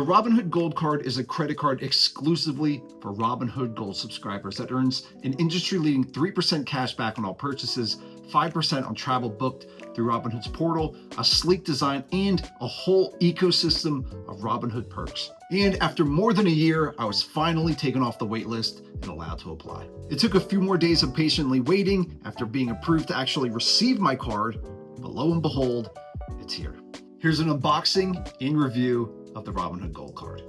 The Robinhood Gold Card is a credit card exclusively for Robinhood Gold subscribers that earns an industry-leading 3% cash back on all purchases, 5% on travel booked through Robinhood's portal, a sleek design, and a whole ecosystem of Robinhood perks. And after more than a year, I was finally taken off the wait list and allowed to apply. It took a few more days of patiently waiting after being approved to actually receive my card, but lo and behold, it's here. Here's an unboxing and review of the Robinhood Gold Card.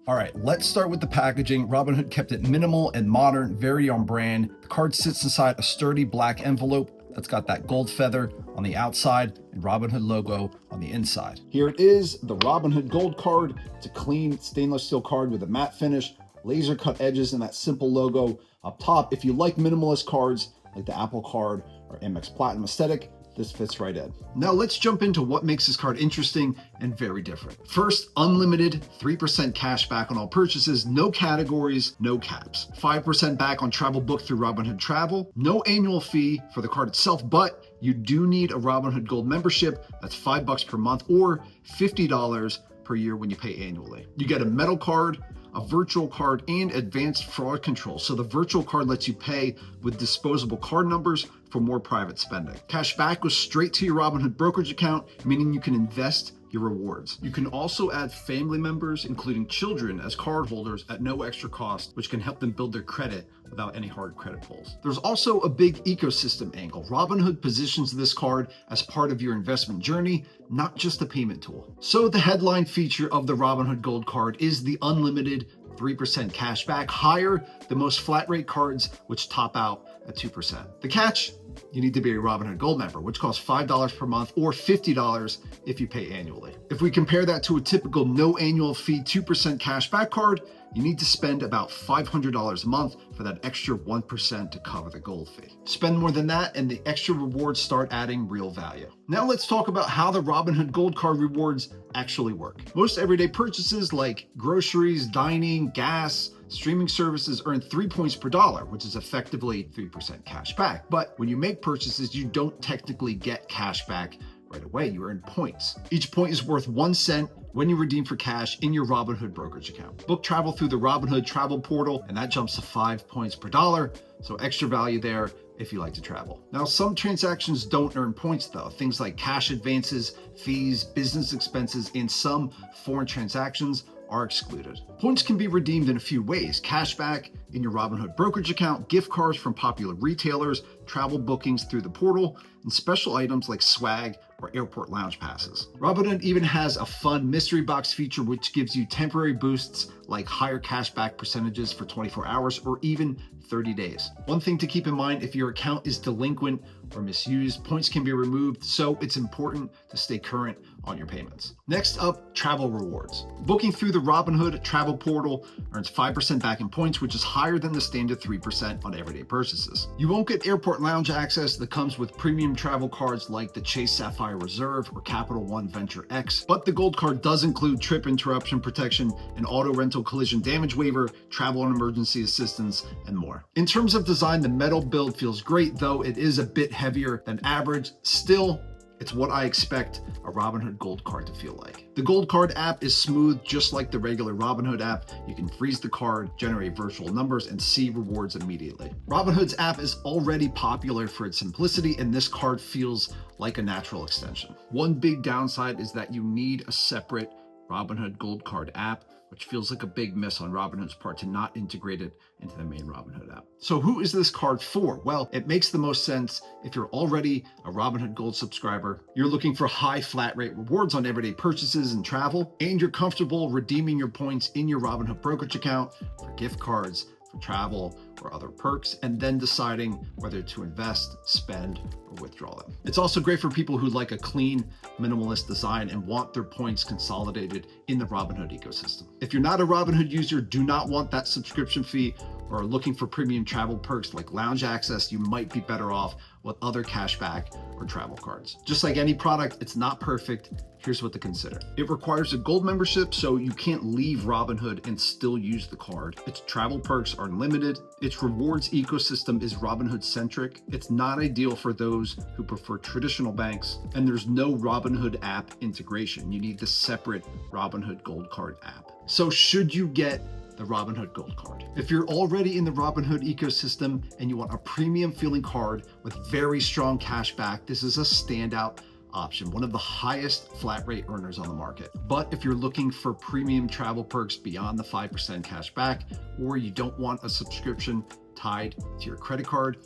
All right, let's start with the packaging. Robinhood kept it minimal and modern, very on brand. The card sits inside a sturdy black envelope that's got that gold feather on the outside and Robinhood logo on the inside. Here it is, the Robinhood Gold Card. It's a clean stainless steel card with a matte finish, laser cut edges, and that simple logo up top. If you like minimalist cards like the Apple Card or Amex Platinum aesthetic, this fits right in. Now let's jump into what makes this card interesting and very different. First, unlimited 3% cash back on all purchases, no categories, no caps. 5% back on travel booked through Robinhood Travel, no annual fee for the card itself, but you do need a Robinhood Gold membership. That's $5 per month or $50 per year when you pay annually. You get a metal card, a virtual card, and advanced fraud control. So the virtual card lets you pay with disposable card numbers for more private spending. Cash back goes straight to your Robinhood brokerage account, meaning you can invest your rewards. You can also add family members, including children, as cardholders at no extra cost, which can help them build their credit without any hard credit pulls. There's also a big ecosystem angle. Robinhood positions this card as part of your investment journey, not just a payment tool. So the headline feature of the Robinhood Gold Card is the unlimited 3% cash back, higher than most flat rate cards, which top out at 2%. The catch? You need to be a Robinhood Gold member, which costs $5 per month or $50 if you pay annually. If we compare that to a typical no annual fee 2% cashback card, you need to spend about $500 a month for that extra 1% to cover the gold fee. Spend more than that and the extra rewards start adding real value. Now let's talk about how the Robinhood Gold Card rewards actually work. Most everyday purchases like groceries, dining, gas, streaming services earn 3 points per dollar, which is effectively 3% cash back. But when you make purchases, you don't technically get cash back right away. You earn points. Each point is worth 1 cent when you redeem for cash in your Robinhood brokerage account. Book travel through the Robinhood travel portal, and that jumps to 5 points per dollar. So extra value there if you like to travel. Now, some transactions don't earn points though. Things like cash advances, fees, business expenses, and some foreign transactions are excluded. Points can be redeemed in a few ways: cashback in your Robinhood brokerage account, gift cards from popular retailers, travel bookings through the portal, and special items like swag or airport lounge passes. Robinhood even has a fun mystery box feature which gives you temporary boosts like higher cashback percentages for 24 hours or even 30 days. One thing to keep in mind: if your account is delinquent or misused, points can be removed, so it's important to stay current on your payments. Next up, travel rewards. Booking through the Robinhood travel portal earns 5% back in points, which is higher than the standard 3% on everyday purchases. You won't get airport lounge access that comes with premium travel cards like the Chase Sapphire Reserve or Capital One Venture X, but the Gold Card does include trip interruption protection, an auto rental collision damage waiver, travel and emergency assistance, and more. In terms of design, the metal build feels great, though it is a bit heavier than average. Still, it's what I expect a Robinhood Gold Card to feel like. The Gold Card app is smooth, just like the regular Robinhood app. You can freeze the card, generate virtual numbers, and see rewards immediately. Robinhood's app is already popular for its simplicity, and this card feels like a natural extension. One big downside is that you need a separate Robinhood Gold Card app, which feels like a big miss on Robinhood's part to not integrate it into the main Robinhood app. So who is this card for? Well, it makes the most sense if you're already a Robinhood Gold subscriber, you're looking for high flat rate rewards on everyday purchases and travel, and you're comfortable redeeming your points in your Robinhood brokerage account for gift cards, for travel, or other perks, and then deciding whether to invest, spend, or withdraw them. It's also great for people who like a clean, minimalist design and want their points consolidated in the Robinhood ecosystem. If you're not a Robinhood user, do not want that subscription fee, or are looking for premium travel perks like lounge access, you might be better off with other cashback or travel cards. Just like any product, it's not perfect. Here's what to consider. It requires a gold membership, so you can't leave Robinhood and still use the card. Its travel perks are unlimited. It's Its rewards ecosystem is Robinhood centric. It's not ideal for those who prefer traditional banks, and there's no Robinhood app integration. You need the separate Robinhood Gold Card app. So should you get the Robinhood Gold Card? If you're already in the Robinhood ecosystem and you want a premium feeling card with very strong cash back, this is a standout option, one of the highest flat rate earners on the market. But if you're looking for premium travel perks beyond the 5% cash back, or you don't want a subscription tied to your credit card,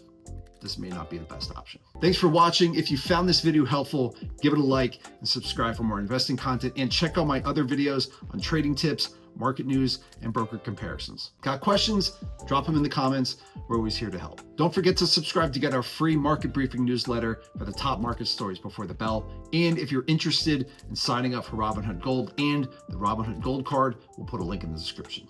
this may not be the best option. Thanks for watching. If you found this video helpful, give it a like and subscribe for more investing content, and check out my other videos on trading tips, market news, and broker comparisons. Got questions? Drop them in the comments. We're always here to help. Don't forget to subscribe to get our free market briefing newsletter for the top market stories before the bell. And if you're interested in signing up for Robinhood Gold and the Robinhood Gold Card, we'll put a link in the description.